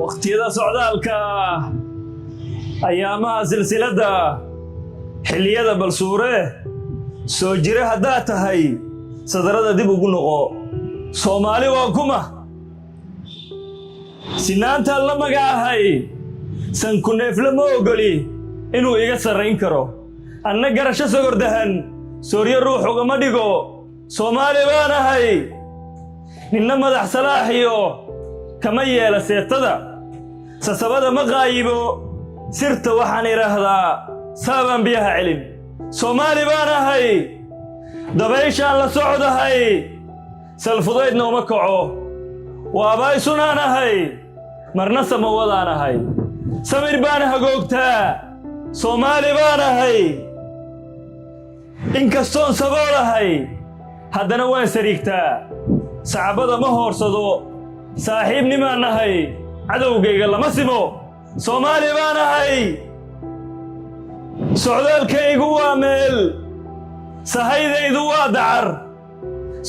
waqtiyada socdaalka ayaamaha silsilada xilliyada balsuure soo jira haddaa tahay sadarada dib ugu noqo Soomaali waa kuma sinaanta la magacahay san ku neefla ma ogoli inuu iga sarreyn karo anna garasho sogordahan sooriyo ruux ugama dhigo Soomaali baan ahay ninna madax salaaxiyo kama yeela seetada sasabada ma qaayibo sirta waxaan iraahdaa saaban biyaha celin Soomaali baan ahay dabayshaan la socdahay salfudaydna uma kaco waabay sunaan ahay marna samawadaan ahay samir baan hagoogtaa Soomaali baan ahay inkastoon saboolahay haddana waan sariigtaa sacabada ma hoorsado saaxiibnimaan nahay cadowgayga lama simo Soomaali baan ahay socdaalkaygu waa meel sahaydaydu waa dacar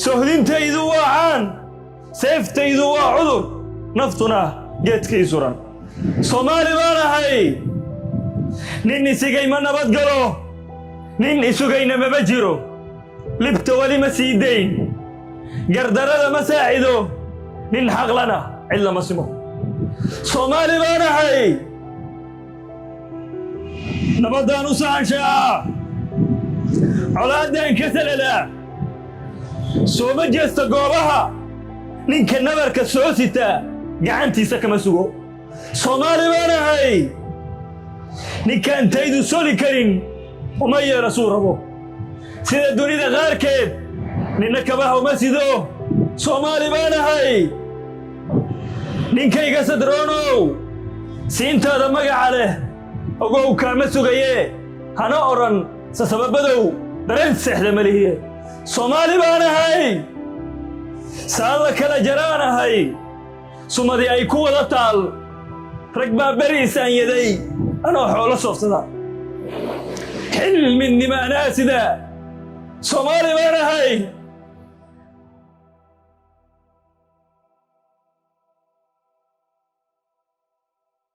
sohdintaydu waa caan seeftaydu waa cudur naftuna geedkay suran Soomaali baan ahay nin isigay ma nabad galo nin isugayna maba jiro libta wali ma sii dayn gardarada ma saacido nin xaqlana cilla ma simo Soomaali baan ahay nabadaan u saanshaa colaadaan ka salala sooma jeesta goobaha ninka nabarka soo sita gacantiisa kama sugo Soomaali baan ahay ninkaan taydu soli karin uma yeero suu rabo sida dunida qaarkeed ninna kabaha uma sido Soomaali baan ahay ninkayga sadroonow siintaada magaca leh ogow kaama sugaye hana oran sasababadow dareen seexda malihiye Soomaali baan ahay saada kala jaraan ahay sumadii ay ku wada taal rag baa beriisaan yaday anoo xoolo soofsada xilmin nimaanaa sida Soomaali baan ahay